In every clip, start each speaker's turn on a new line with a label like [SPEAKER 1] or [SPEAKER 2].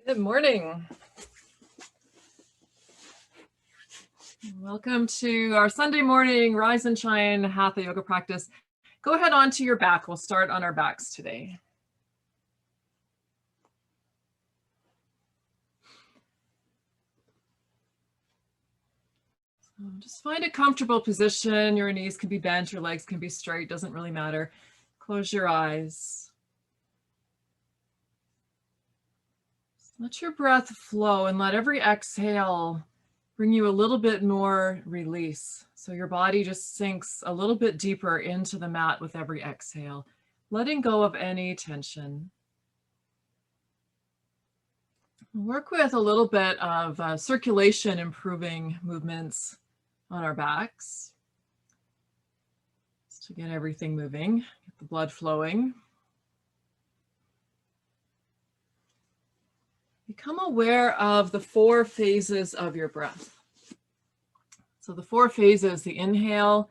[SPEAKER 1] Good morning. Welcome to our Sunday morning Rise and Shine Hatha yoga practice. Go ahead onto your back. We'll start on our backs today. So just find a comfortable position. Your knees can be bent, your legs can be straight, doesn't really matter. Close your eyes. Let your breath flow and let every exhale bring you a little bit more release. So your body just sinks a little bit deeper into the mat with every exhale, letting go of any tension. Work with a little bit of circulation, improving movements on our backs. Just to get everything moving, get the blood flowing. Become aware of the 4 phases of your breath. So the 4 phases: the inhale,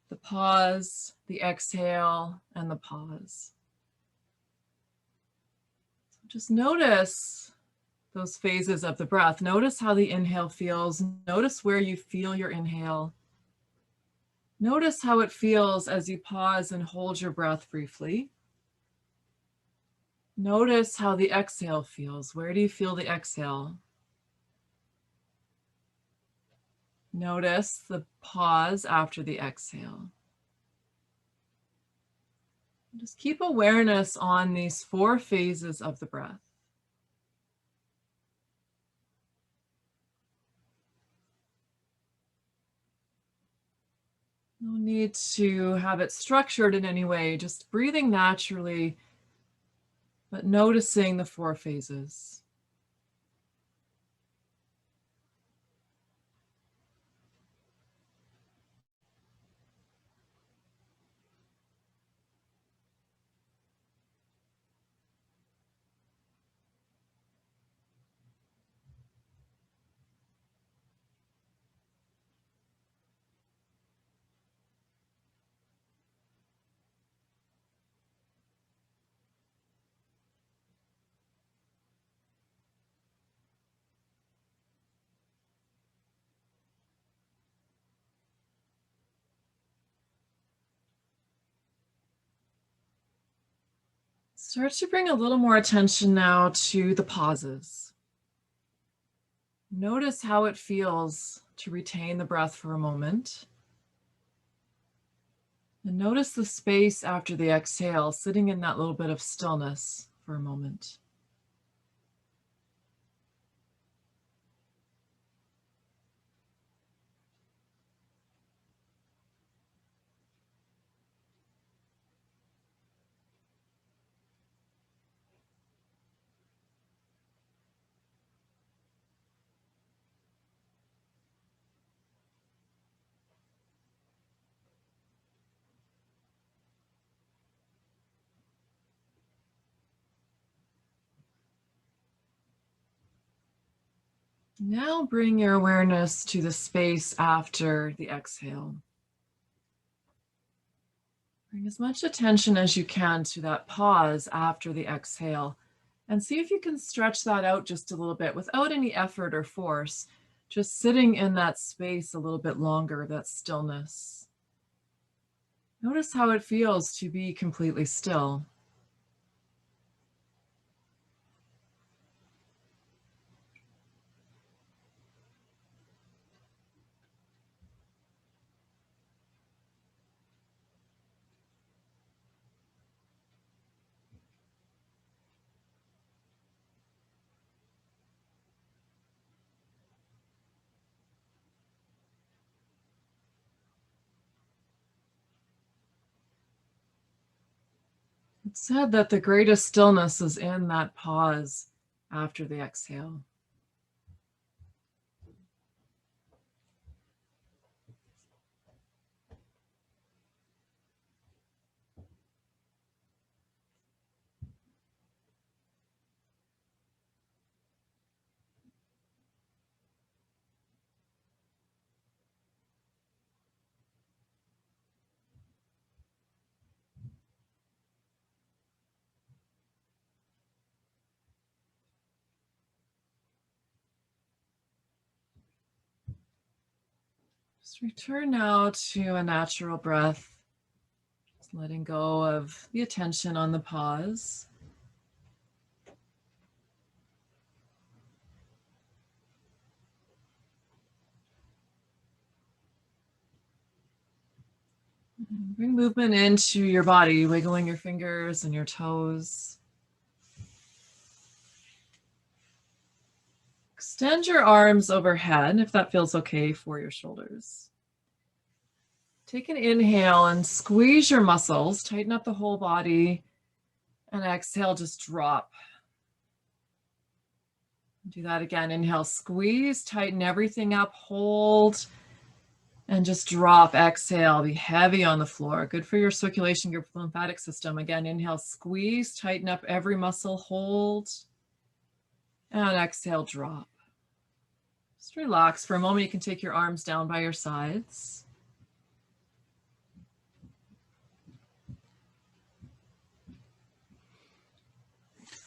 [SPEAKER 1] the pause, the exhale, and the pause. So just notice those phases of the breath. Notice how the inhale feels. Notice where you feel your inhale. Notice how it feels as you pause and hold your breath briefly. Notice how the exhale feels. Where do you feel the exhale? Notice the pause after the exhale. Just keep awareness on these 4 phases of the breath. No need to have it structured in any way, just breathing naturally, but noticing the 4 phases. Start to bring a little more attention now to the pauses. Notice how it feels to retain the breath for a moment. And notice the space after the exhale, sitting in that little bit of stillness for a moment. Now bring your awareness to the space after the exhale. Bring as much attention as you can to that pause after the exhale, and see if you can stretch that out just a little bit without any effort or force, just sitting in that space a little bit longer, that stillness. Notice how it feels to be completely still. It's said that the greatest stillness is in that pause after the exhale. Just return now to a natural breath, just letting go of the attention on the pause. Bring movement into your body, wiggling your fingers and your toes. Extend your arms overhead if that feels okay for your shoulders. Take an inhale and squeeze your muscles, tighten up the whole body, and exhale, just drop. Do that again. Inhale, squeeze, tighten everything up, hold, and just drop. Exhale, be heavy on the floor. Good for your circulation, your lymphatic system. Again, inhale, squeeze, tighten up every muscle, hold, and exhale, drop. Just relax for a moment. You can take your arms down by your sides.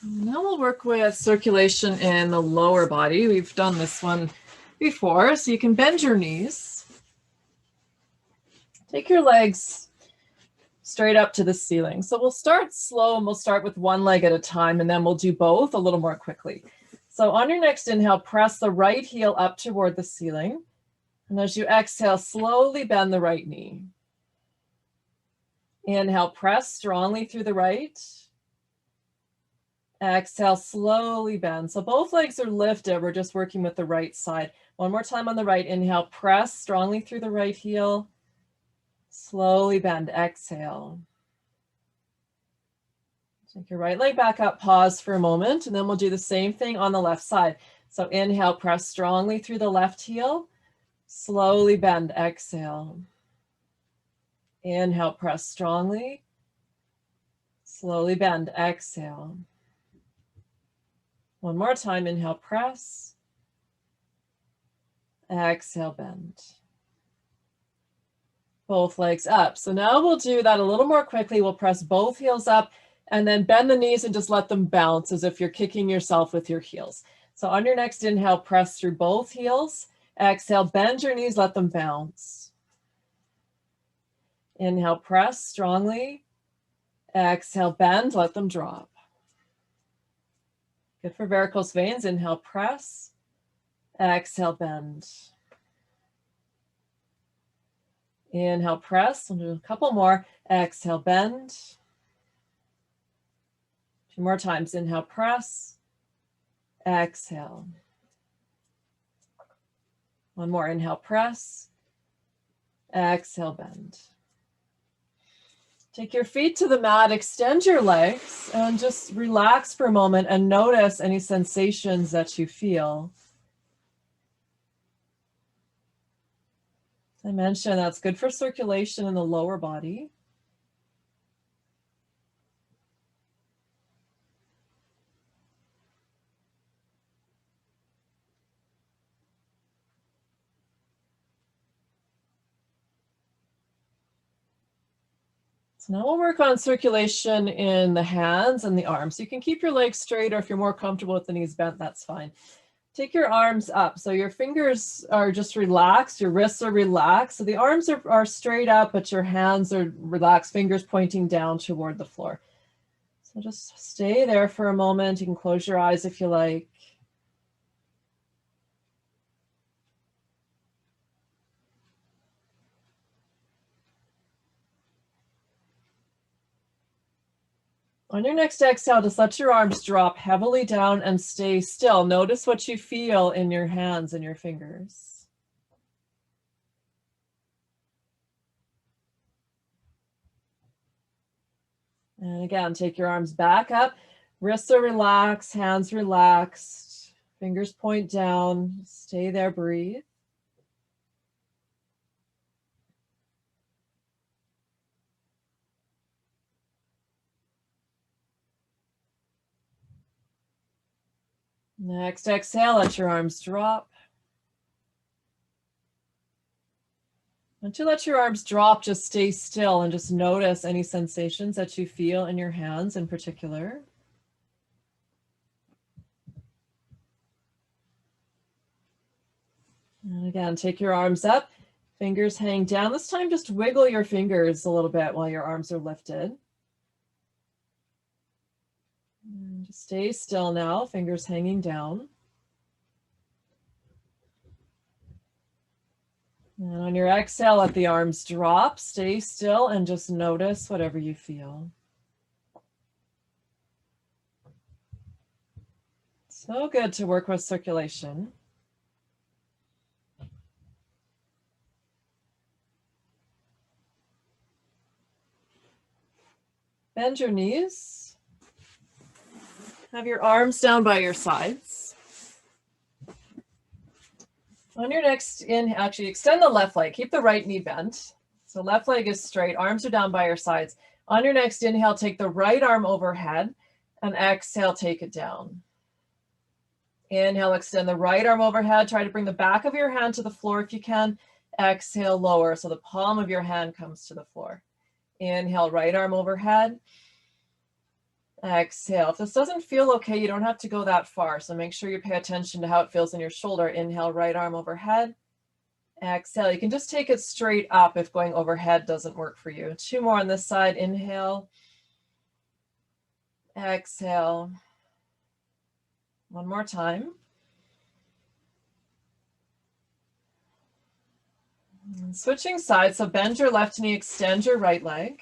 [SPEAKER 1] Now we'll work with circulation in the lower body. We've done this one before, so you can bend your knees. Take your legs straight up to the ceiling. So we'll start slow and we'll start with one leg at a time, and then we'll do both a little more quickly. So on your next inhale, press the right heel up toward the ceiling. And as you exhale, slowly bend the right knee. Inhale, press strongly through the right. Exhale, slowly bend. So both legs are lifted. We're just working with the right side. One more time on the right. Inhale, press strongly through the right heel. Slowly bend. Exhale. Take your right leg back up. Pause for a moment, and then we'll do the same thing on the left side. So inhale, press strongly through the left heel. Slowly bend. Exhale. Inhale, press strongly. Slowly bend. Exhale. One more time, inhale, press. Exhale, bend. Both legs up. So now we'll do that a little more quickly. We'll press both heels up and then bend the knees and just let them bounce as if you're kicking yourself with your heels. So on your next inhale, press through both heels. Exhale, bend your knees, let them bounce. Inhale, press strongly. Exhale, bend, let them drop. Good for varicose veins. Inhale, press. Exhale, bend. Inhale, press. We'll do a couple more. Exhale, bend. Two more times. Inhale, press. Exhale. One more. Inhale, press. Exhale, bend. Take your feet to the mat, extend your legs, and just relax for a moment and notice any sensations that you feel. As I mentioned, that's good for circulation in the lower body. So now we'll work on circulation in the hands and the arms. You can keep your legs straight, or if you're more comfortable with the knees bent, that's fine. Take your arms up. So your fingers are just relaxed, your wrists are relaxed. So the arms are straight up, but your hands are relaxed, fingers pointing down toward the floor. So just stay there for a moment. You can close your eyes if you like. On your next exhale, just let your arms drop heavily down and stay still. Notice what you feel in your hands and your fingers. And again, take your arms back up. Wrists are relaxed, hands relaxed, fingers point down. Stay there, breathe. Next exhale, let your arms drop. Once you let your arms drop, just stay still and just notice any sensations that you feel in your hands in particular. And again, take your arms up. Fingers hang down. This time just wiggle your fingers a little bit while your arms are lifted. And just stay still now, fingers hanging down. And on your exhale, let the arms drop, stay still, and just notice whatever you feel. So good to work with circulation. Bend your knees. Have your arms down by your sides. On your next inhale, actually extend the left leg. Keep the right knee bent. So left leg is straight, arms are down by your sides. On your next inhale, take the right arm overhead, and exhale, take it down. Inhale, extend the right arm overhead. Try to bring the back of your hand to the floor if you can. Exhale, lower, so the palm of your hand comes to the floor. Inhale, right arm overhead. Exhale. If this doesn't feel okay, you don't have to go that far. So make sure you pay attention to how it feels in your shoulder. Inhale, right arm overhead. Exhale. You can just take it straight up if going overhead doesn't work for you. 2 more on this side. Inhale. Exhale. 1 more time. And switching sides. So bend your left knee, extend your right leg.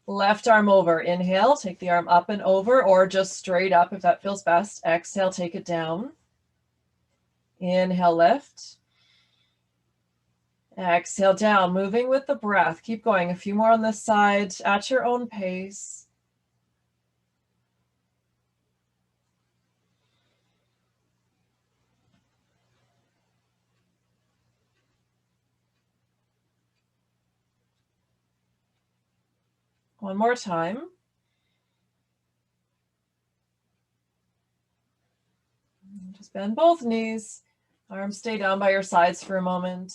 [SPEAKER 1] Left arm over. Inhale, take the arm up and over, or just straight up if that feels best. Exhale, take it down. Inhale, lift. Exhale, down. Moving with the breath. Keep going. A few more on this side at your own pace. One more time. Just bend both knees. Arms stay down by your sides for a moment.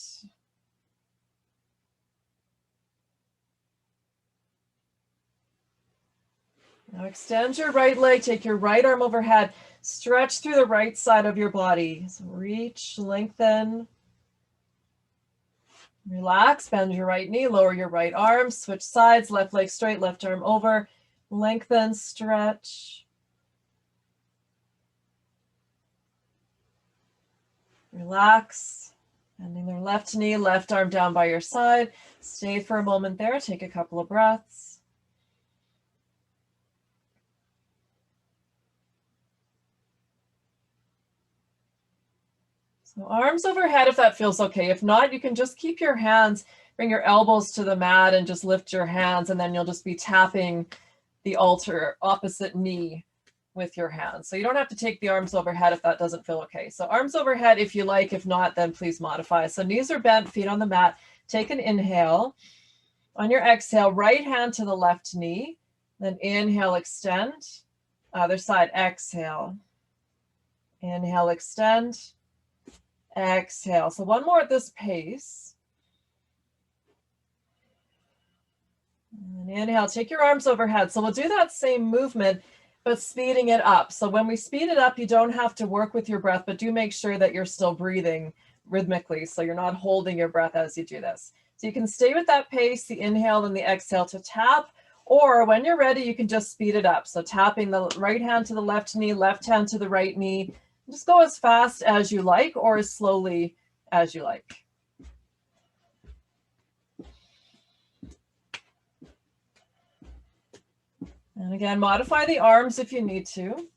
[SPEAKER 1] Now extend your right leg. Take your right arm overhead. Stretch through the right side of your body. So reach, lengthen. Relax, bend your right knee, lower your right arm, switch sides, left leg straight, left arm over, lengthen, stretch. Relax, bending their left knee, left arm down by your side. Stay for a moment there, take a couple of breaths. So arms overhead if that feels okay. If not, you can just keep your hands, bring your elbows to the mat and just lift your hands, and then you'll just be tapping the altar opposite knee with your hands. So you don't have to take the arms overhead if that doesn't feel okay. So arms overhead if you like, if not, then please modify. So knees are bent, feet on the mat. Take an inhale. On your exhale, right hand to the left knee, then inhale, extend. Other side, exhale. Inhale, extend. Exhale. So 1 more at this pace. And inhale, take your arms overhead. So we'll do that same movement, but speeding it up. So when we speed it up, you don't have to work with your breath, but do make sure that you're still breathing rhythmically. So you're not holding your breath as you do this. So you can stay with that pace, the inhale and the exhale to tap, or when you're ready, you can just speed it up. So tapping the right hand to the left knee, left hand to the right knee. Just go as fast as you like or as slowly as you like. And again, modify the arms if you need to.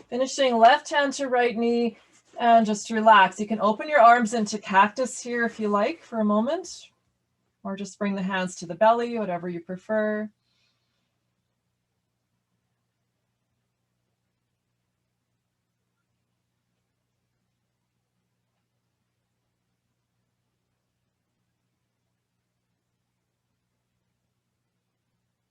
[SPEAKER 1] Finishing left hand to right knee, and just relax. You can open your arms into cactus here if you like for a moment, or just bring the hands to the belly, whatever you prefer.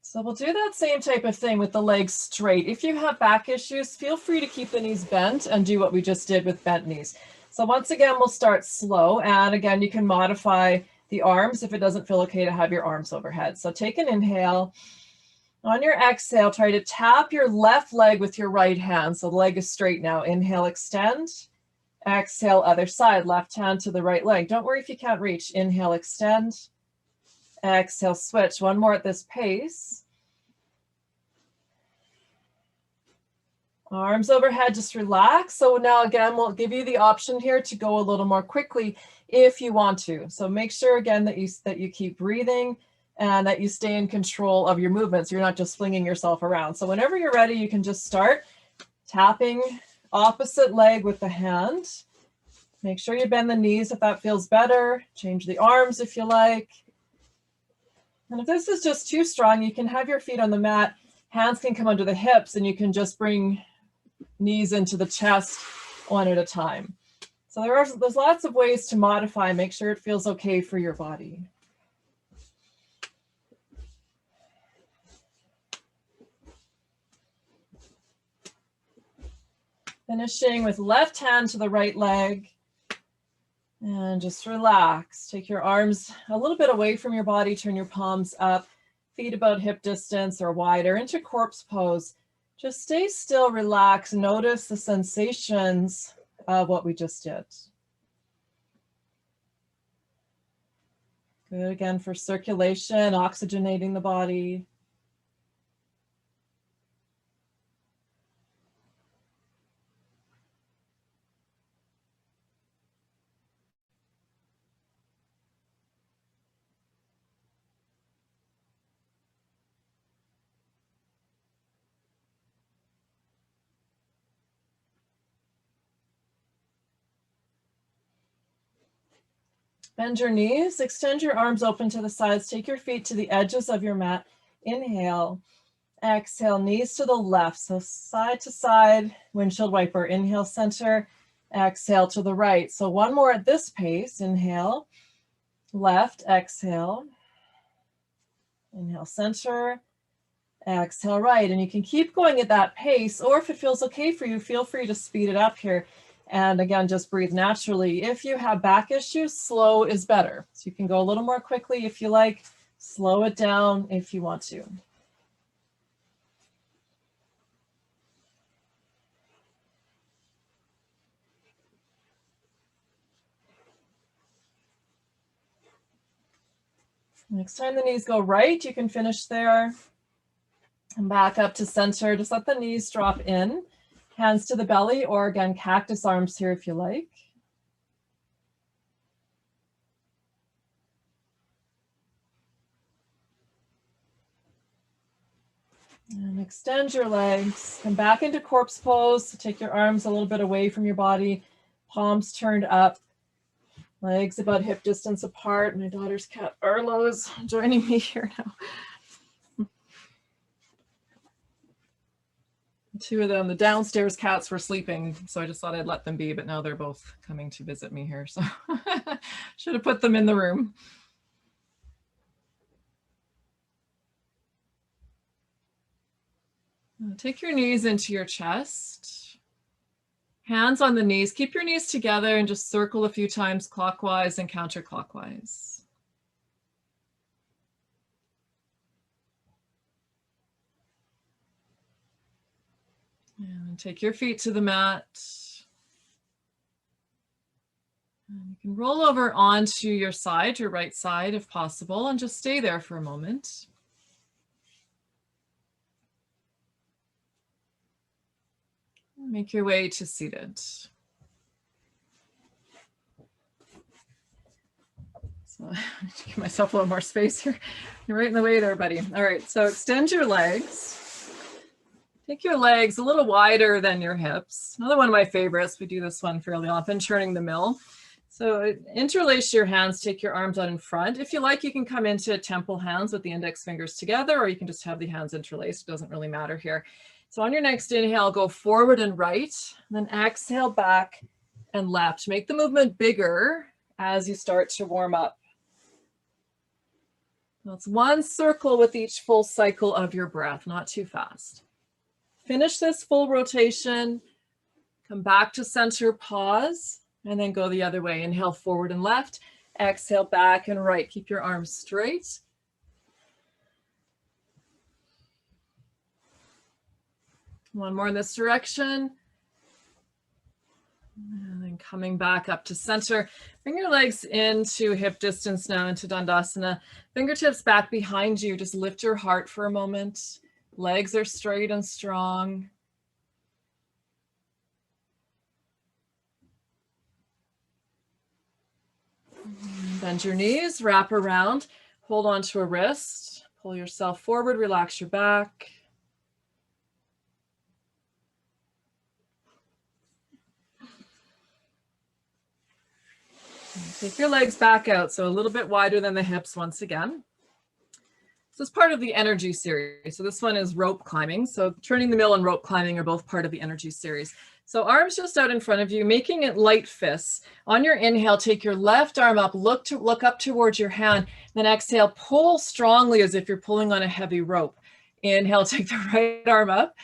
[SPEAKER 1] So we'll do that same type of thing with the legs straight. If you have back issues, feel free to keep the knees bent and do what we just did with bent knees. So once again, we'll start slow. And again, you can modify the arms if it doesn't feel okay to have your arms overhead. So take an inhale. On your exhale, try to tap your left leg with your right hand. So the leg is straight now. Inhale, extend. Exhale, other side, left hand to the right leg. Don't worry if you can't reach. Inhale, extend. Exhale, switch. One more at this pace. Arms overhead, just relax. So now again, we'll give you the option here to go a little more quickly if you want to. So make sure again that you keep breathing and that you stay in control of your movements. You're not just flinging yourself around. So whenever you're ready, you can just start tapping opposite leg with the hand. Make sure you bend the knees if that feels better. Change the arms if you like. And if this is just too strong, you can have your feet on the mat. Hands can come under the hips and you can just bring knees into the chest one at a time. So there's lots of ways to modify. Make sure it feels okay for your body. Finishing with left hand to the right leg. And just relax. Take your arms a little bit away from your body. Turn your palms up. Feet about hip distance or wider into corpse pose. Just stay still, relax. Notice the sensations of what we just did. Good again for circulation, oxygenating the body. Bend your knees, extend your arms open to the sides, take your feet to the edges of your mat. Inhale, exhale, knees to the left. So side to side, windshield wiper. Inhale, center, exhale to the right. So one more at this pace. Inhale, left, exhale. Inhale, center, exhale, right. And you can keep going at that pace, or if it feels okay for you, feel free to speed it up here. And again, just breathe naturally. If you have back issues, slow is better. So you can go a little more quickly if you like, slow it down if you want to. Next time the knees go right, you can finish there. And back up to center. Just let the knees drop in. Hands to the belly, or again, cactus arms here if you like. And extend your legs. Come back into corpse pose. So take your arms a little bit away from your body. Palms turned up. Legs about hip distance apart. My daughter's cat Arlo's joining me here now. Two of them, the downstairs cats were sleeping, so I just thought I'd let them be, but now they're both coming to visit me here, so should have put them in the room. Take your knees into your chest. Hands on the knees. Keep your knees together and just circle a few times clockwise and counterclockwise. And take your feet to the mat. And you can roll over onto your side, your right side if possible, and just stay there for a moment. Make your way to seated. So I need to give myself a little more space here. You're right in the way there, buddy. All right, so extend your legs. Take your legs a little wider than your hips. Another one of my favorites. We do this one fairly often, turning the mill. So interlace your hands, take your arms out in front. If you like, you can come into temple hands with the index fingers together, or you can just have the hands interlaced. It doesn't really matter here. So on your next inhale, go forward and right, and then exhale back and left. Make the movement bigger as you start to warm up. That's one circle with each full cycle of your breath, not too fast. Finish this full rotation, come back to center, pause, and then go the other way. Inhale forward and left, exhale back and right. Keep your arms straight. One more in this direction. And then coming back up to center. Bring your legs into hip distance now, into Dandasana. Fingertips back behind you. Just lift your heart for a moment. Legs are straight and strong. Bend your knees, wrap around, hold on to a wrist, pull yourself forward, relax your back. Take your legs back out, so a little bit wider than the hips once again. This is part of the energy series. So this one is rope climbing. So turning the mill and rope climbing are both part of the energy series. So arms just out in front of you, making it light fists. On your inhale, take your left arm up, look up towards your hand, then exhale, pull strongly as if you're pulling on a heavy rope. Inhale, take the right arm up.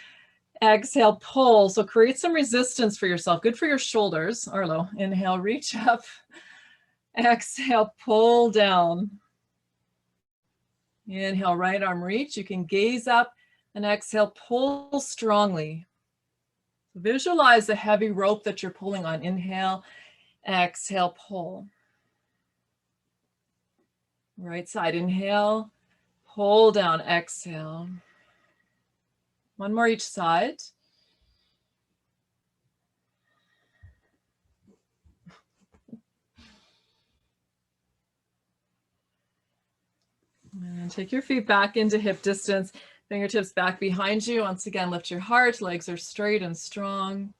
[SPEAKER 1] Exhale, pull. So create some resistance for yourself. Good for your shoulders. Arlo, inhale, reach up. Exhale, pull down. Inhale, right arm reach. You can gaze up and exhale, pull strongly. Visualize the heavy rope that you're pulling on. Inhale, exhale, pull. Right side, inhale, pull down, exhale. One more each side. And take your feet back into hip distance, fingertips back behind you. Once again, lift your heart, legs are straight and strong.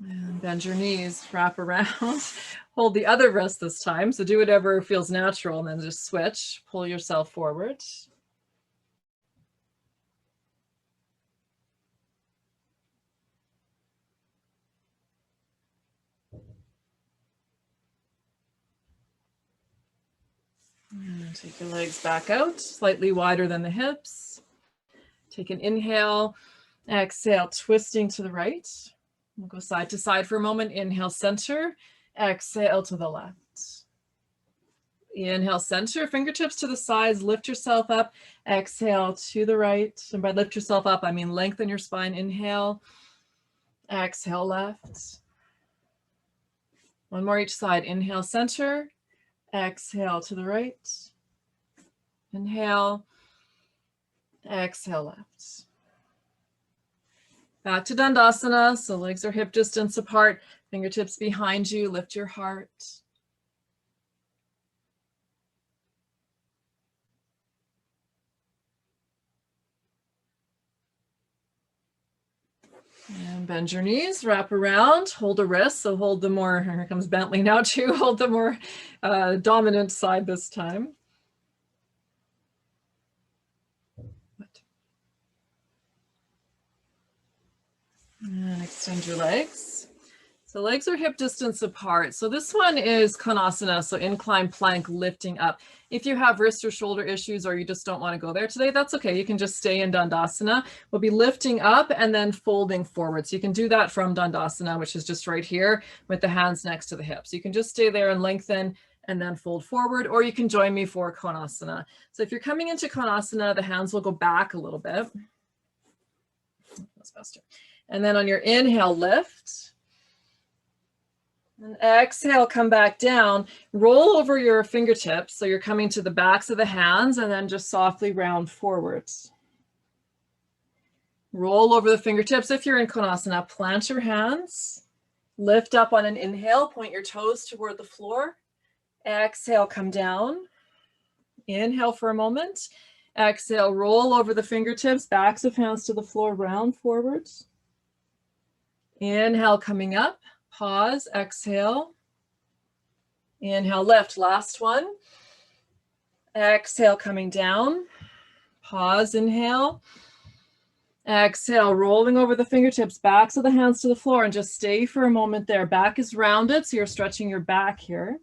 [SPEAKER 1] And bend your knees, wrap around, hold the other wrist this time. So do whatever feels natural and then just switch, pull yourself forward. And take your legs back out, slightly wider than the hips. Take an inhale, exhale, twisting to the right. We'll go side to side for a moment. Inhale, center, exhale to the left. Inhale, center, fingertips to the sides, lift yourself up, exhale to the right. And by lift yourself up, I mean lengthen your spine. Inhale, exhale, left. One more each side. Inhale, center, exhale to the right. Inhale, exhale, left. Back to Dandasana. So legs are hip distance apart, fingertips behind you, lift your heart. And bend your knees, wrap around, hold a wrist. So hold the more, here comes Bentley now too, hold the more dominant side this time. And extend your legs. So legs are hip distance apart. So this one is Konasana, so incline plank lifting up. If you have wrist or shoulder issues or you just don't want to go there today, that's okay. You can just stay in Dandasana. We'll be lifting up and then folding forward. So you can do that from Dandasana, which is just right here with the hands next to the hips. You can just stay there and lengthen and then fold forward, or you can join me for Konasana. So if you're coming into Konasana, the hands will go back a little bit. That's faster. And then on your inhale, lift. And exhale, come back down, roll over your fingertips. So you're coming to the backs of the hands and then just softly round forwards. Roll over the fingertips. If you're in Konasana, plant your hands, lift up on an inhale, point your toes toward the floor. Exhale, come down. Inhale for a moment. Exhale, roll over the fingertips, backs of hands to the floor, round forwards. Inhale, coming up. Pause, exhale. Inhale, lift, last one. Exhale, coming down. Pause, inhale. Exhale, rolling over the fingertips, backs of the hands to the floor, and just stay for a moment there. Back is rounded, so you're stretching your back here.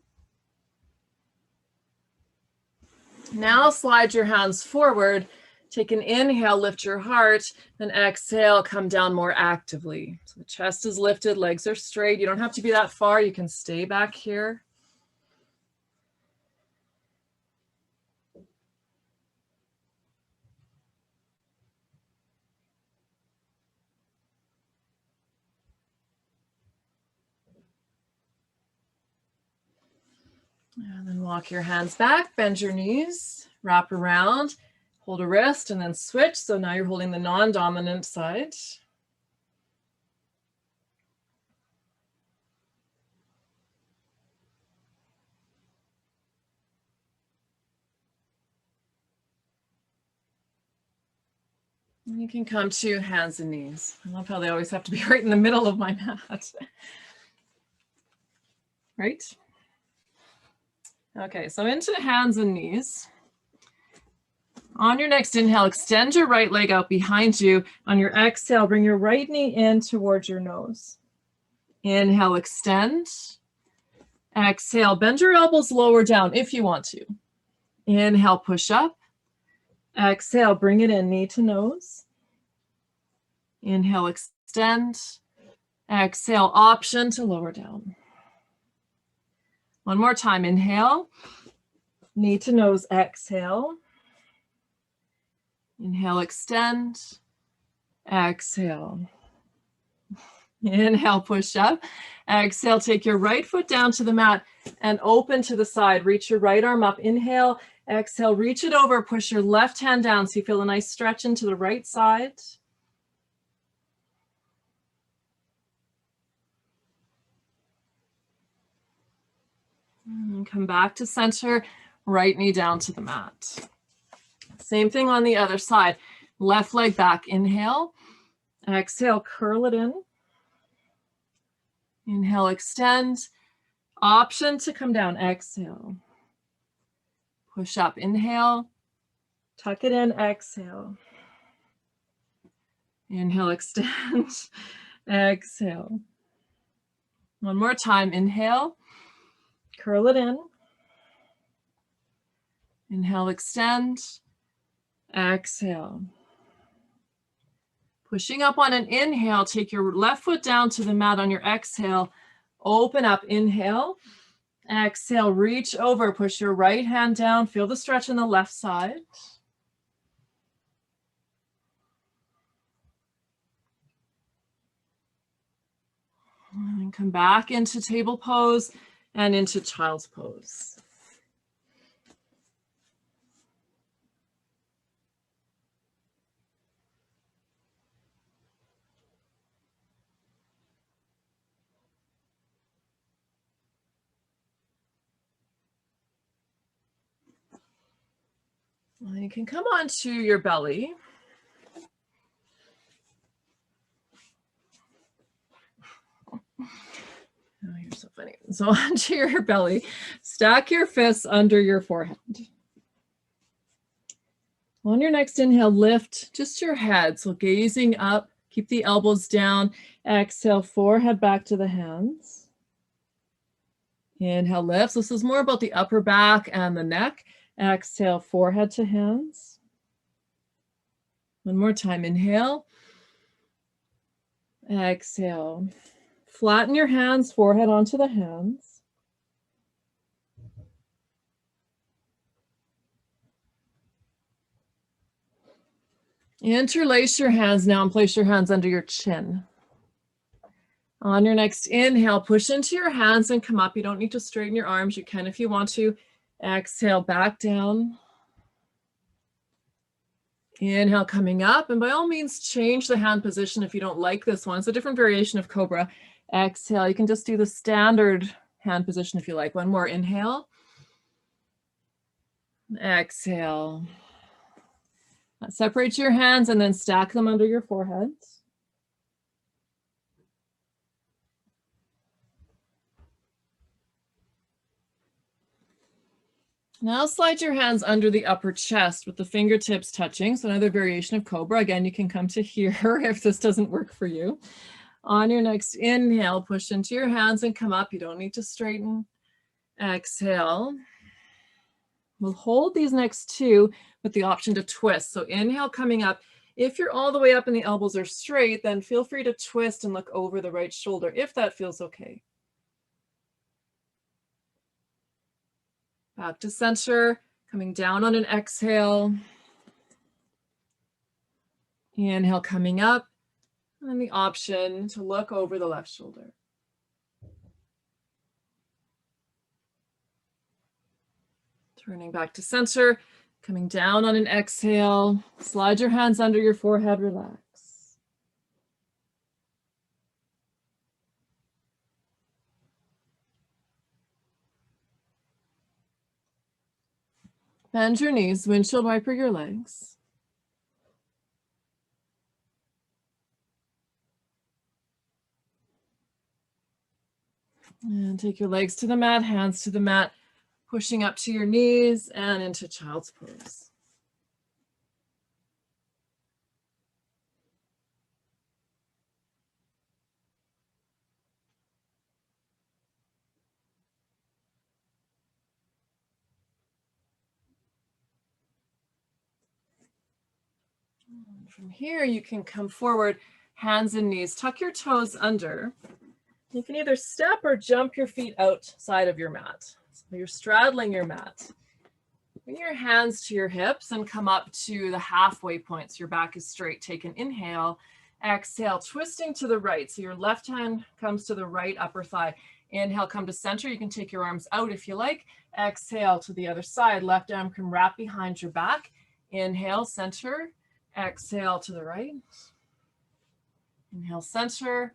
[SPEAKER 1] Now slide your hands forward. Take an inhale, lift your heart, then exhale, come down more actively. So the chest is lifted, legs are straight. You don't have to be that far. You can stay back here. And then walk your hands back, bend your knees, wrap around, hold a wrist, and then switch. So now you're holding the non-dominant side. And you can come to hands and knees. I love how they always have to be right in the middle of my mat. Right? Okay, so into hands and knees. On your next inhale, extend your right leg out behind you. On your exhale, bring your right knee in towards your nose. Inhale, extend. Exhale, bend your elbows lower down if you want to. Inhale, push up. Exhale, bring it in, knee to nose. Inhale, extend. Exhale, option to lower down. One more time, inhale. Knee to nose, exhale. Inhale, extend. Exhale. Inhale, push up. Exhale, take your right foot down to the mat and open to the side. Reach your right arm up. Inhale, exhale, reach it over. Push your left hand down so you feel a nice stretch into the right side. And come back to center, right knee down to the mat. Same thing on the other side. Left leg back, inhale. Exhale, curl it in. Inhale, extend. Option to come down, exhale. Push up, inhale. Tuck it in, exhale. Inhale, extend. Exhale. One more time, inhale. Curl it in. Inhale, extend. Exhale. Pushing up on an inhale, take your left foot down to the mat on your exhale. Open up, inhale. Exhale, reach over, push your right hand down. Feel the stretch on the left side. And come back into table pose and into child's pose. Well, you can come onto your belly. Oh, you're so funny. So onto your belly, stack your fists under your forehead. On your next inhale, lift just your head. So gazing up, keep the elbows down. Exhale, forehead back to the hands. Inhale, lift. This is more about the upper back and the neck. Exhale, forehead to hands. One more time, inhale. Exhale. Flatten your hands, forehead onto the hands. Interlace your hands now and place your hands under your chin. On your next inhale, push into your hands and come up. You don't need to straighten your arms. You can if you want to. Exhale, back down. Inhale, coming up. And by all means, change the hand position if you don't like this one. It's a different variation of Cobra. Exhale, you can just do the standard hand position if you like. One more, inhale. Exhale. Separate your hands and then stack them under your forehead. Now slide your hands under the upper chest with the fingertips touching. So another variation of Cobra. Again, you can come to here if this doesn't work for you. On your next inhale, push into your hands and come up. You don't need to straighten. Exhale. We'll hold these next two with the option to twist. So inhale, coming up. If you're all the way up and the elbows are straight, then feel free to twist and look over the right shoulder if that feels okay. Back to center, coming down on an exhale. Inhale, coming up. And then the option to look over the left shoulder. Turning back to center, coming down on an exhale. Slide your hands under your forehead, relax. Bend your knees, windshield wiper your legs. And take your legs to the mat, hands to the mat, pushing up to your knees and into child's pose. From here, you can come forward, hands and knees, tuck your toes under. You can either step or jump your feet outside of your mat. So you're straddling your mat. Bring your hands to your hips and come up to the halfway point. So your back is straight. Take an inhale, exhale, twisting to the right. So your left hand comes to the right upper thigh. Inhale, come to center. You can take your arms out if you like. Exhale to the other side. Left arm can wrap behind your back. Inhale, center. Exhale to the right. Inhale, center.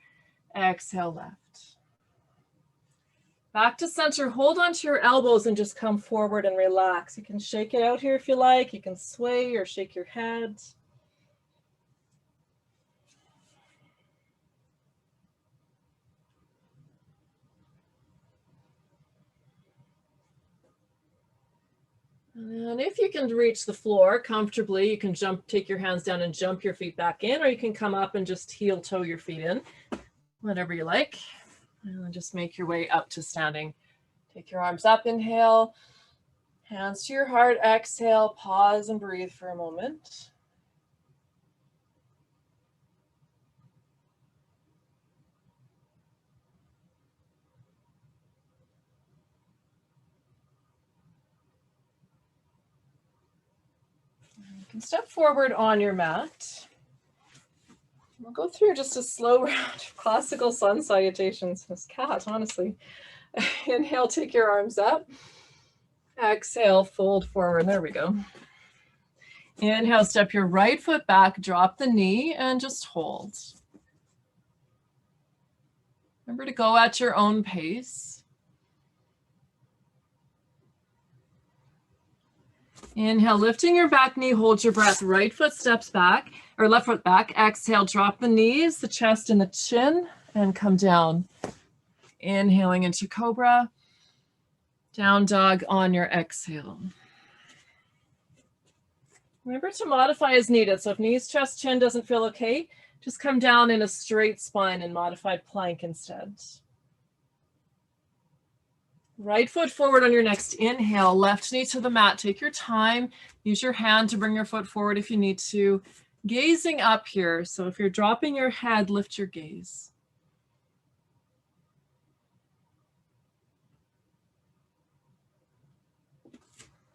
[SPEAKER 1] Exhale, left. Back to center. Hold onto your elbows and just come forward and relax. You can shake it out here if you like. You can sway or shake your head. And if you can reach the floor comfortably, you can take your hands down and jump your feet back in, or you can come up and just heel toe your feet in, whatever you like. And just make your way up to standing. Take your arms up, inhale, hands to your heart, exhale, pause and breathe for a moment. You can step forward on your mat. We'll go through just a slow round of classical sun salutations. This cat, honestly. Inhale, take your arms up. Exhale, fold forward. There we go. Inhale, step your right foot back, drop the knee, and just hold. Remember to go at your own pace. Inhale, lifting your back knee, hold your breath. Right foot steps back, or left foot back. Exhale, drop the knees, the chest and the chin, and come down. Inhaling into cobra. Down dog on your exhale. Remember to modify as needed. So if knees, chest, chin doesn't feel okay, just come down in a straight spine and modified plank instead. Right foot forward on your next inhale, left knee to the mat. Take your time. Use your hand to bring your foot forward if you need to. Gazing up here. So if you're dropping your head, lift your gaze.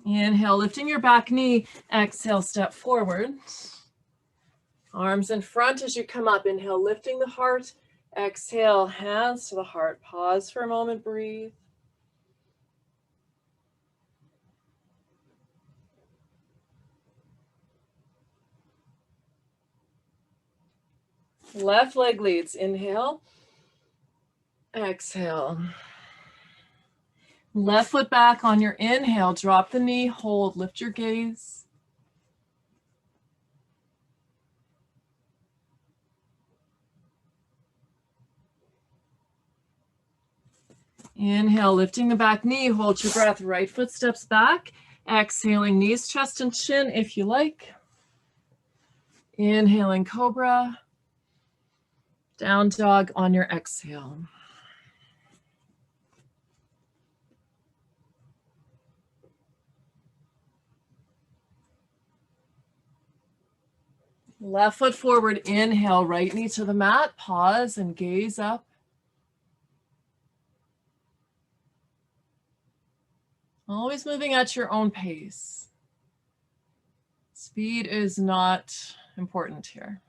[SPEAKER 1] Inhale, lifting your back knee. Exhale, step forward. Arms in front as you come up. Inhale, lifting the heart. Exhale, hands to the heart. Pause for a moment, breathe. Left leg leads. Inhale. Exhale. Left foot back on your inhale. Drop the knee, hold, lift your gaze. Inhale, lifting the back knee, hold your breath. Right foot steps back. Exhaling, knees, chest, and chin if you like. Inhaling, cobra. Down dog on your exhale. Left foot forward, inhale, right knee to the mat, pause and gaze up. Always moving at your own pace. Speed is not important here.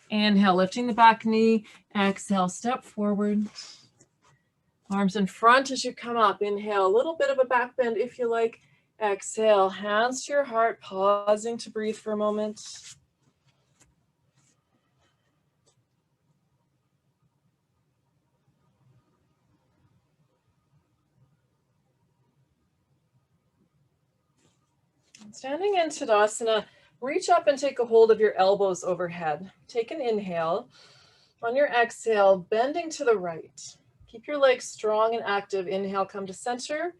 [SPEAKER 1] Inhale, lifting the back knee. Exhale, step forward. Arms in front as you come up. Inhale, a little bit of a back bend if you like. Exhale, hands to your heart, pausing to breathe for a moment. Standing in Tadasana, reach up and take a hold of your elbows overhead. Take an inhale. On your exhale, bending to the right. Keep your legs strong and active. Inhale, come to center.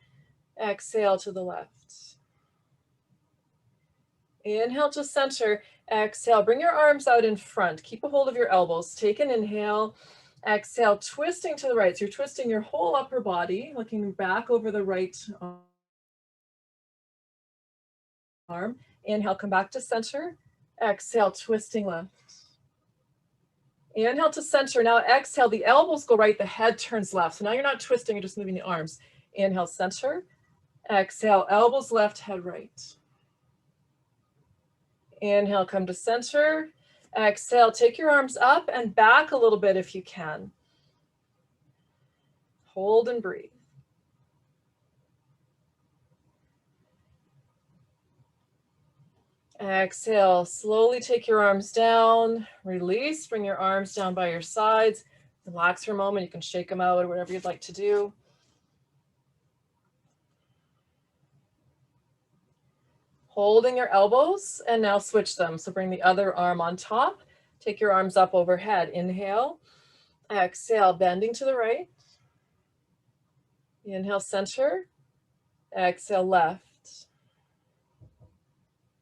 [SPEAKER 1] Exhale to the left. Inhale to center. Exhale, bring your arms out in front. Keep a hold of your elbows. Take an inhale. Exhale, twisting to the right. So you're twisting your whole upper body, looking back over the right arm. Inhale, come back to center. Exhale, twisting left. Inhale to center. Now exhale, the elbows go right, the head turns left. So now you're not twisting, you're just moving the arms. Inhale, center. Exhale, elbows left, head right. Inhale, come to center. Exhale, take your arms up and back a little bit if you can. Hold and breathe. Exhale, slowly take your arms down, release, bring your arms down by your sides, relax for a moment, you can shake them out or whatever you'd like to do. Holding your elbows and now switch them. So bring the other arm on top, take your arms up overhead, inhale, exhale, bending to the right, inhale, center, exhale, left.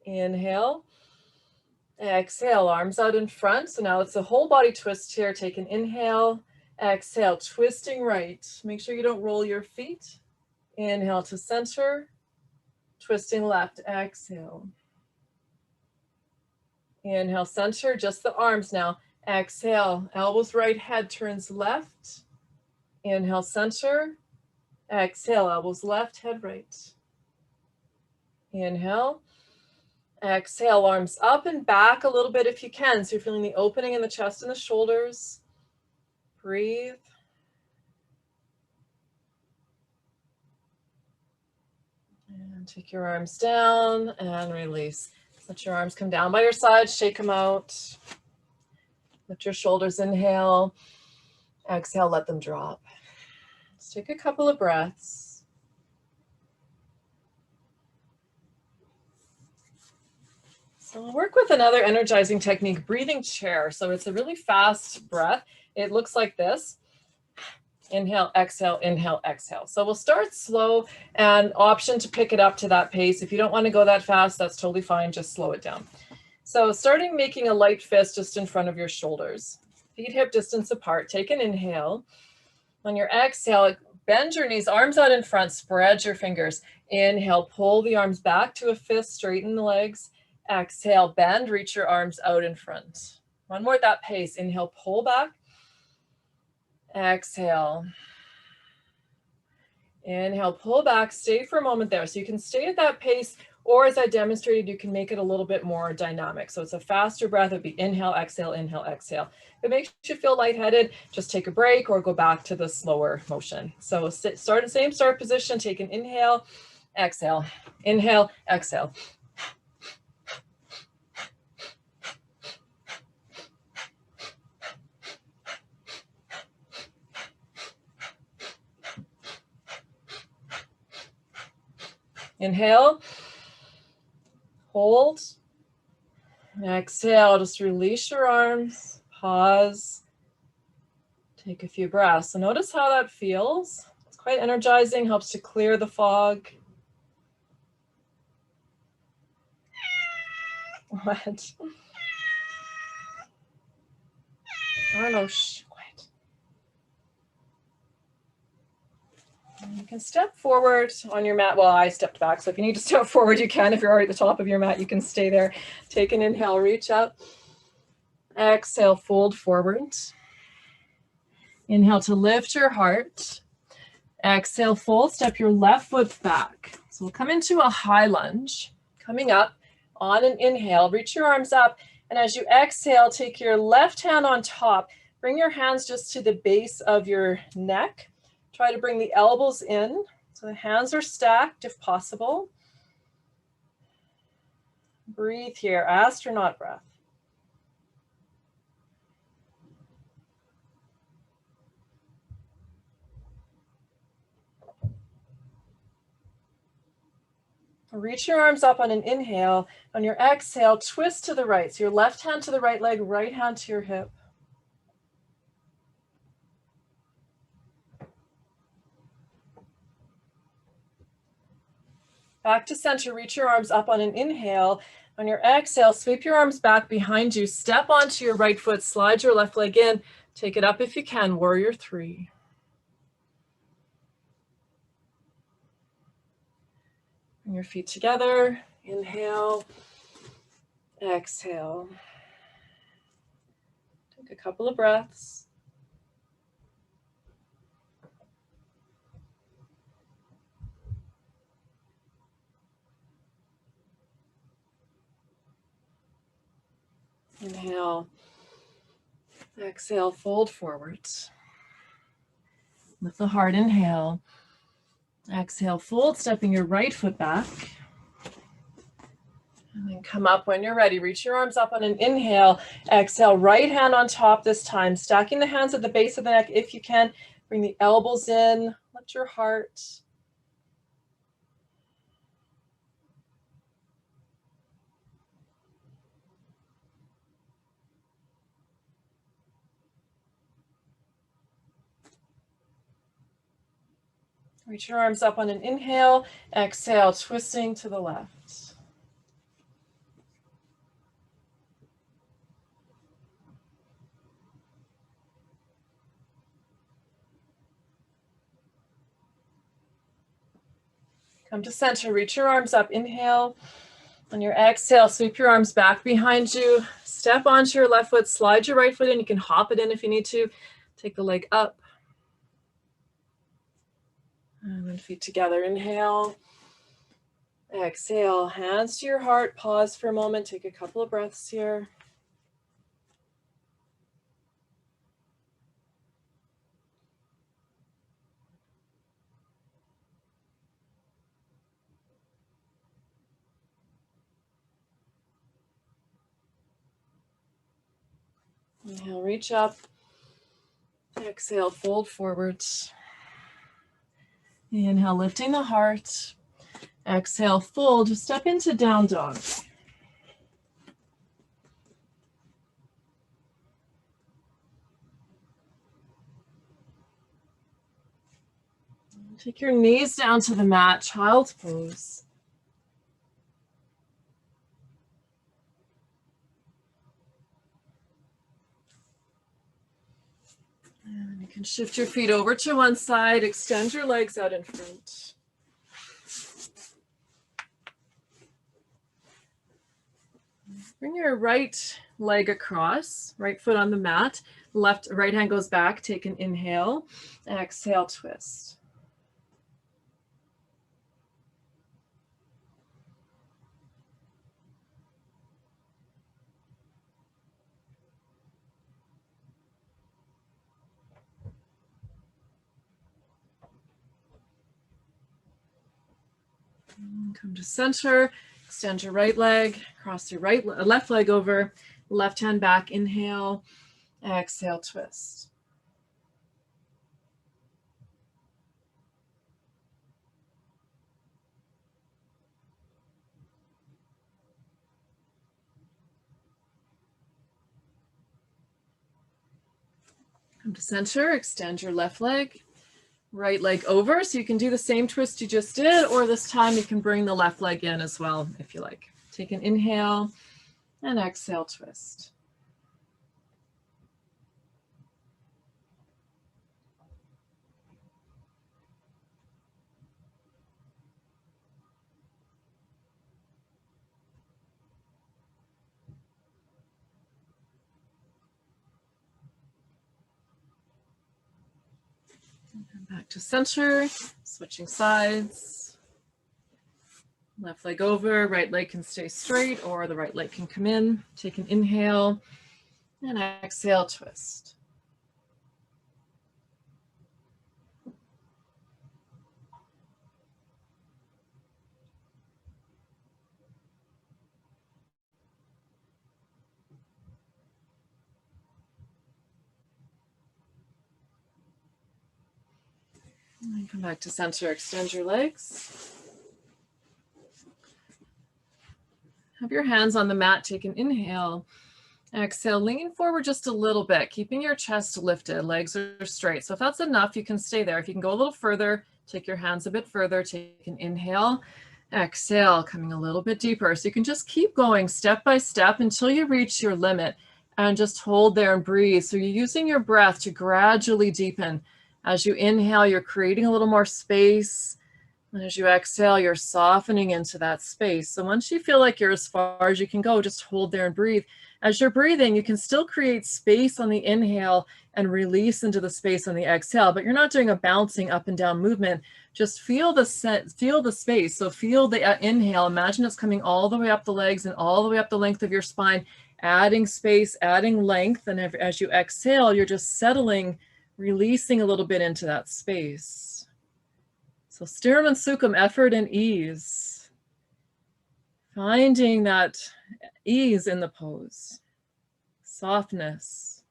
[SPEAKER 1] Inhale, exhale, arms out in front. So now it's a whole body twist here. Take an inhale, exhale, twisting right. Make sure you don't roll your feet. Inhale to center, twisting left, exhale. Inhale, center, just the arms now. Exhale, elbows right, head turns left. Inhale, center. Exhale, elbows left, head right. Inhale. Exhale, arms up and back a little bit if you can. So you're feeling the opening in the chest and the shoulders. Breathe. And take your arms down and release. Let your arms come down by your side, shake them out. Lift your shoulders, inhale. Exhale, let them drop. Let's take a couple of breaths. So we'll work with another energizing technique, breathing chair. So it's a really fast breath. It looks like this. Inhale, exhale, inhale, exhale. So we'll start slow and option to pick it up to that pace. If you don't want to go that fast, that's totally fine. Just slow it down. So starting making a light fist just in front of your shoulders. Feet hip distance apart. Take an inhale. On your exhale, bend your knees, arms out in front, spread your fingers. Inhale, pull the arms back to a fist, straighten the legs. Exhale, bend, reach your arms out in front. One more at that pace. Inhale, pull back. Exhale. Inhale, pull back, stay for a moment there. So you can stay at that pace, or as I demonstrated, you can make it a little bit more dynamic. So it's a faster breath. It'd be inhale, exhale, inhale, exhale. If it makes you feel lightheaded, just take a break or go back to the slower motion. So start in same start position, take an inhale, exhale, inhale, exhale. Inhale, hold, exhale, just release your arms, pause, take a few breaths. So notice how that feels. It's quite energizing, helps to clear the fog. What? Arno, shh, quiet. You can step forward on your mat. Well, I stepped back, so if you need to step forward, you can. If you're already at the top of your mat, you can stay there. Take an inhale, reach up. Exhale, fold forward. Inhale to lift your heart. Exhale, fold, step your left foot back. So we'll come into a high lunge. Coming up on an inhale, reach your arms up. And as you exhale, take your left hand on top. Bring your hands just to the base of your neck. Try to bring the elbows in, so the hands are stacked if possible. Breathe here, astronaut breath. Reach your arms up on an inhale. On your exhale, twist to the right. So your left hand to the right leg, right hand to your hip. Back to center, reach your arms up on an inhale. On your exhale, sweep your arms back behind you. Step onto your right foot, slide your left leg in. Take it up if you can, warrior three. Bring your feet together. Inhale, exhale. Take a couple of breaths. Inhale, exhale, fold forwards. With the heart, inhale. Exhale, fold, stepping your right foot back. And then come up when you're ready. Reach your arms up on an inhale. Exhale, right hand on top this time. Stacking the hands at the base of the neck if you can. Bring the elbows in. Lift your heart. Reach your arms up on an inhale. Exhale, twisting to the left. Come to center. Reach your arms up. Inhale. On your exhale, sweep your arms back behind you. Step onto your left foot. Slide your right foot in. You can hop it in if you need to. Take the leg up. And then feet together. Inhale. Exhale. Hands to your heart. Pause for a moment. Take a couple of breaths here. Inhale, reach up. Exhale, fold forwards. Inhale, lifting the heart. Exhale, fold. Step into down dog. Take your knees down to the mat, child's pose. And you can shift your feet over to one side, extend your legs out in front. Bring your right leg across, right foot on the mat, right hand goes back, take an inhale, exhale, twist. Come to center, extend your right leg, cross your left leg over, left hand back, inhale, exhale, twist. Come to center, extend your left leg, right leg over, so you can do the same twist you just did, or this time you can bring the left leg in as well if you like. Take an inhale and exhale, twist. And back to center, switching sides. Left leg over, right leg can stay straight, or the right leg can come in. Take an inhale and exhale, twist. And come back to center, extend your legs. Have your hands on the mat, take an inhale. Exhale, lean forward just a little bit, keeping your chest lifted, legs are straight. So if that's enough, you can stay there. If you can go a little further, take your hands a bit further, take an inhale. Exhale, coming a little bit deeper. So you can just keep going step by step until you reach your limit and just hold there and breathe. So you're using your breath to gradually deepen. As you inhale, you're creating a little more space. And as you exhale, you're softening into that space. So once you feel like you're as far as you can go, just hold there and breathe. As you're breathing, you can still create space on the inhale and release into the space on the exhale, but you're not doing a bouncing up and down movement. Just feel the space. So feel the inhale. Imagine it's coming all the way up the legs and all the way up the length of your spine, adding space, adding length. And as you exhale, you're just settling, releasing a little bit into that space. So stirum and sukham, effort and ease. Finding that ease in the pose, softness.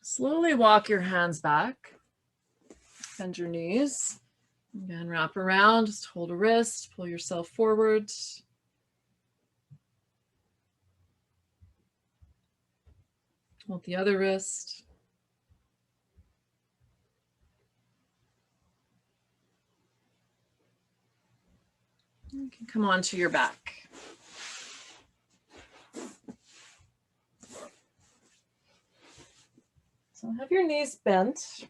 [SPEAKER 1] Slowly walk your hands back, bend your knees, again wrap around, just hold a wrist, pull yourself forward. Hold the other wrist. You can come onto your back. So have your knees bent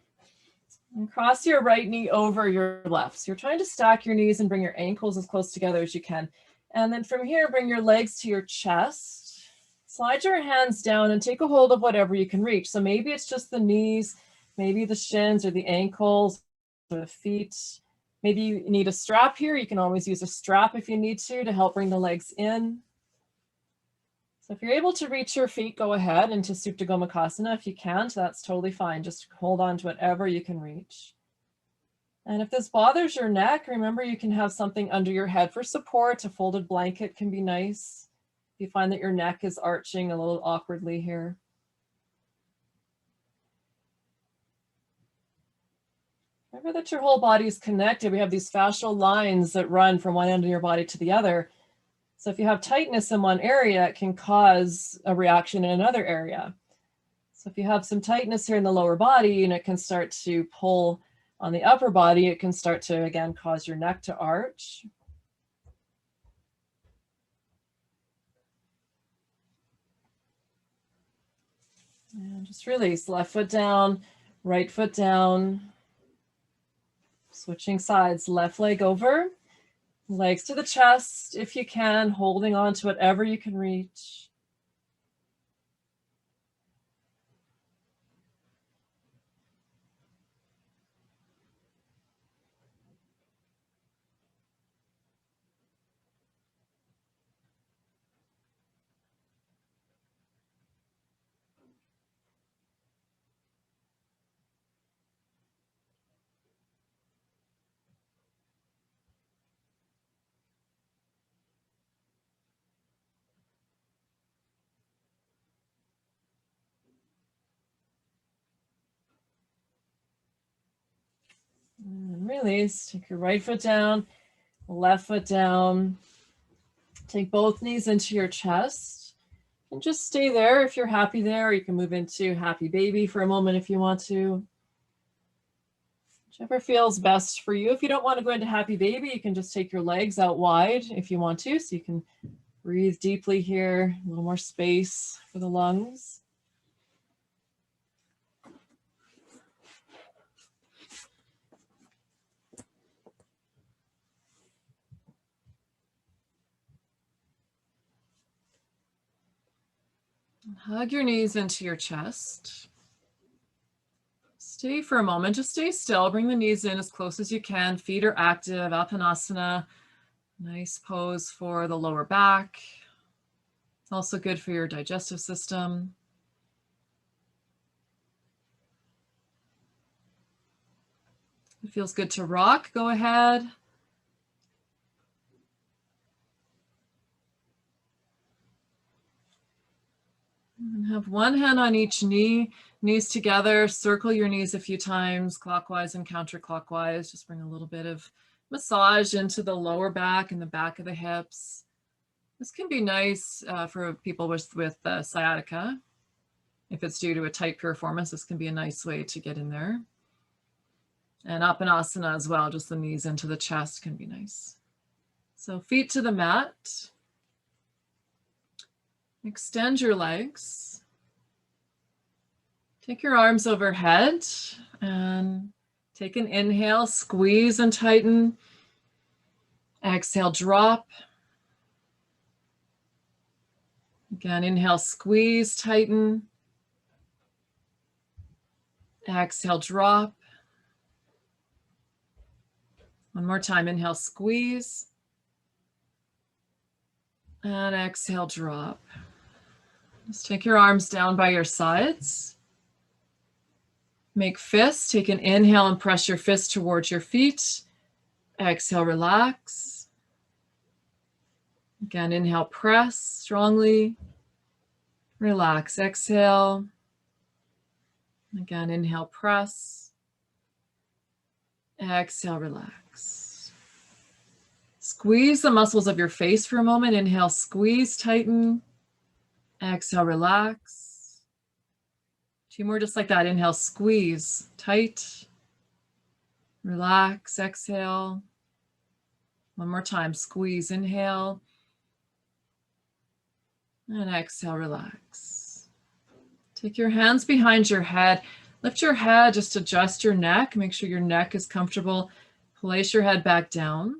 [SPEAKER 1] and cross your right knee over your left. So you're trying to stack your knees and bring your ankles as close together as you can. And then from here, bring your legs to your chest. Slide your hands down and take a hold of whatever you can reach. So maybe it's just the knees, maybe the shins or the ankles or the feet. Maybe you need a strap here. You can always use a strap if you need to help bring the legs in. So if you're able to reach your feet, go ahead into Supta Gomukhasana. If you can't, that's totally fine. Just hold on to whatever you can reach. And if this bothers your neck, remember you can have something under your head for support. A folded blanket can be nice. If you find that your neck is arching a little awkwardly here. Remember that your whole body is connected. We have these fascial lines that run from one end of your body to the other. So if you have tightness in one area, it can cause a reaction in another area. So if you have some tightness here in the lower body and it can start to pull on the upper body, it can start to, again, cause your neck to arch. And just release, left foot down, right foot down. Switching sides, left leg over, legs to the chest if you can, holding on to whatever you can reach. And release, take your right foot down, left foot down. Take both knees into your chest and just stay there if you're happy there. You can move into happy baby for a moment if you want to. Whichever feels best for you. If you don't want to go into happy baby, you can just take your legs out wide if you want to, so you can breathe deeply here, a little more space for the lungs. Hug your knees into your chest. Stay for a moment, just stay still. Bring the knees in as close as you can. Feet are active, Apanasana. Nice pose for the lower back. It's also good for your digestive system. If it feels good to rock, go ahead. And have one hand on each knee, knees together. Circle your knees a few times, clockwise and counterclockwise. Just bring a little bit of massage into the lower back and the back of the hips. This can be nice for people with sciatica. If it's due to a tight piriformis, this can be a nice way to get in there. And Apanasana as well, just the knees into the chest can be nice. So feet to the mat. Extend your legs. Take your arms overhead and take an inhale, squeeze and tighten. Exhale, drop. Again, inhale, squeeze, tighten. Exhale, drop. One more time, inhale, squeeze. And exhale, drop. Just take your arms down by your sides. Make fists. Take an inhale and press your fist towards your feet. Exhale, relax. Again, inhale, press strongly. Relax, exhale. Again, inhale, press. Exhale, relax. Squeeze the muscles of your face for a moment. Inhale, squeeze, tighten. Exhale, relax. Two more just like that. Inhale, squeeze, tight. Relax, exhale. One more time, squeeze, inhale. And exhale, relax. Take your hands behind your head. Lift your head, just adjust your neck. Make sure your neck is comfortable. Place your head back down.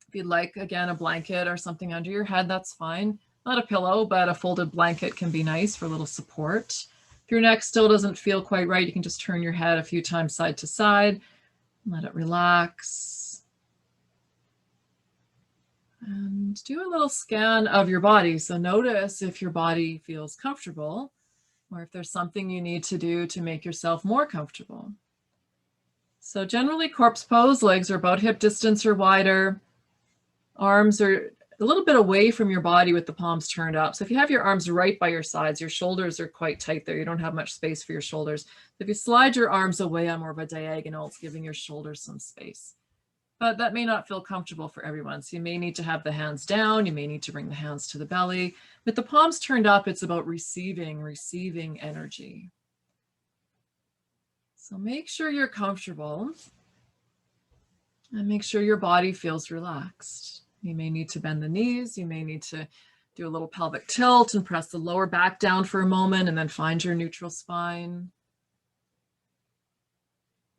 [SPEAKER 1] If you'd like, again, a blanket or something under your head, that's fine. Not a pillow, but a folded blanket can be nice for a little support. If your neck still doesn't feel quite right, you can just turn your head a few times side to side. Let it relax. And do a little scan of your body. So notice if your body feels comfortable or if there's something you need to do to make yourself more comfortable. So generally corpse pose, legs are about hip distance or wider. Arms are a little bit away from your body with the palms turned up. So if you have your arms right by your sides, your shoulders are quite tight there. You don't have much space for your shoulders. If you slide your arms away on more of a diagonal, it's giving your shoulders some space. But that may not feel comfortable for everyone. So you may need to have the hands down. You may need to bring the hands to the belly. With the palms turned up, it's about receiving energy. So make sure you're comfortable and make sure your body feels relaxed. You may need to bend the knees. You may need to do a little pelvic tilt and press the lower back down for a moment and then find your neutral spine.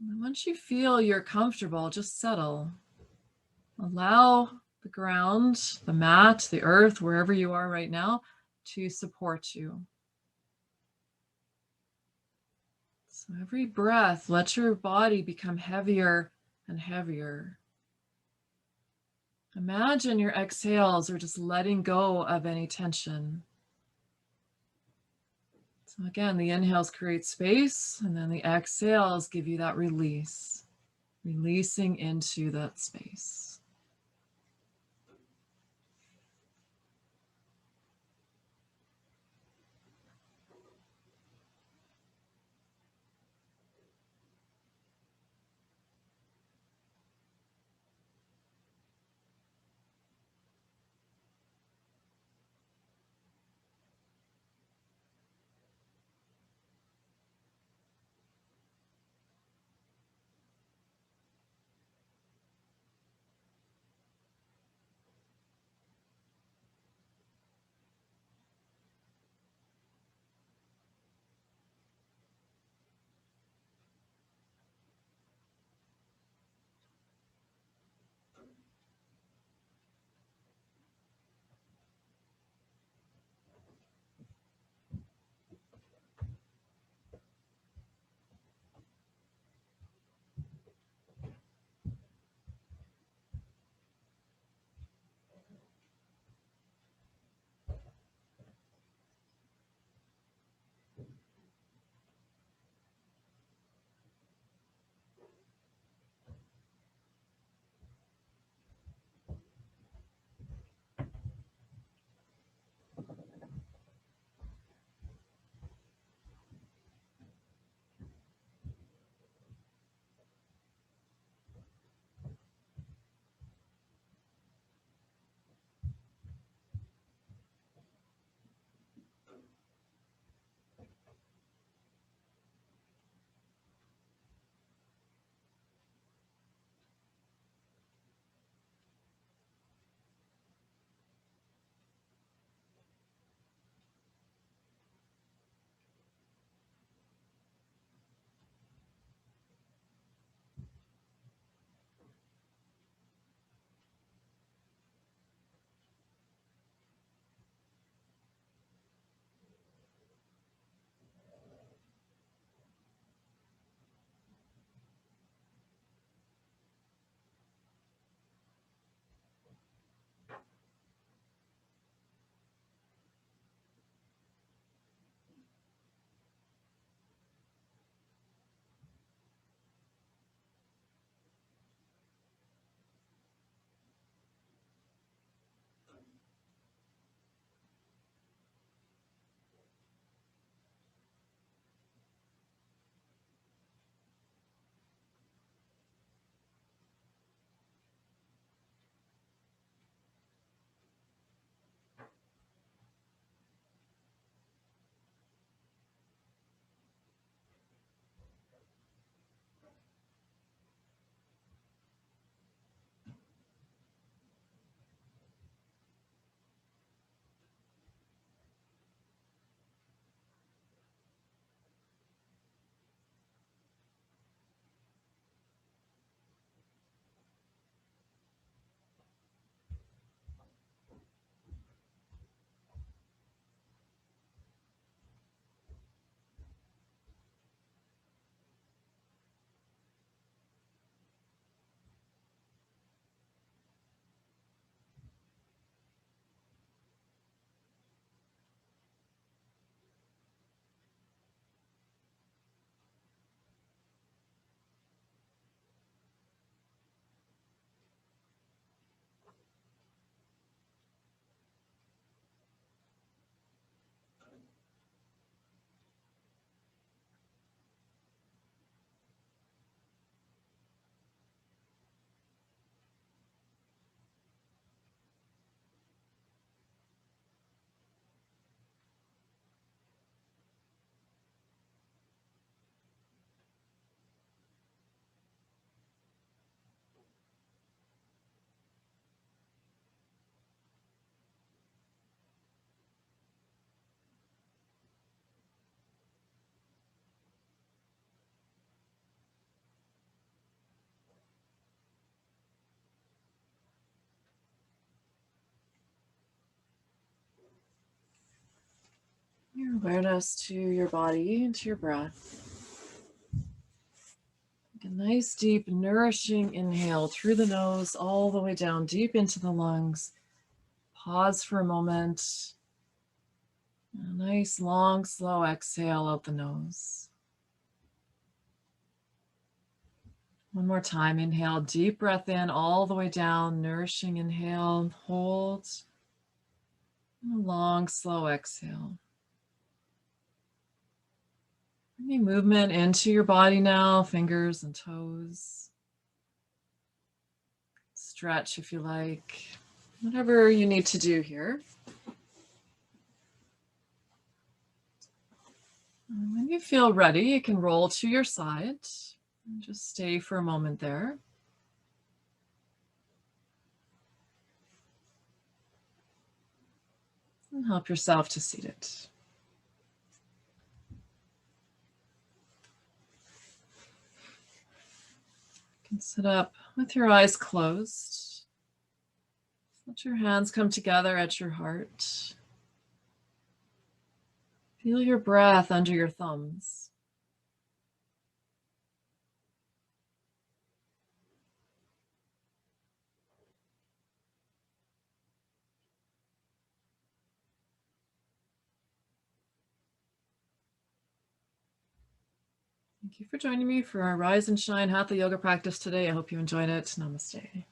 [SPEAKER 1] And once you feel you're comfortable, just settle. Allow the ground, the mat, the earth, wherever you are right now, to support you. So every breath, let your body become heavier and heavier. Imagine your exhales are just letting go of any tension. So again, the inhales create space, and then the exhales give you that release, releasing into that space. Awareness to your body and to your breath. Take a nice, deep, nourishing inhale through the nose all the way down deep into the lungs. Pause for a moment. A nice, long, slow exhale out the nose. One more time. Inhale, deep breath in all the way down, nourishing inhale. Hold. And a long, slow exhale. Any movement into your body now, fingers and toes. Stretch if you like. Whatever you need to do here. And when you feel ready, you can roll to your side and just stay for a moment there. And help yourself to seat it. You can sit up with your eyes closed. Let your hands come together at your heart. Feel your breath under your thumbs. Thank you for joining me for our Rise and Shine Hatha yoga practice today. I hope you enjoyed it. Namaste.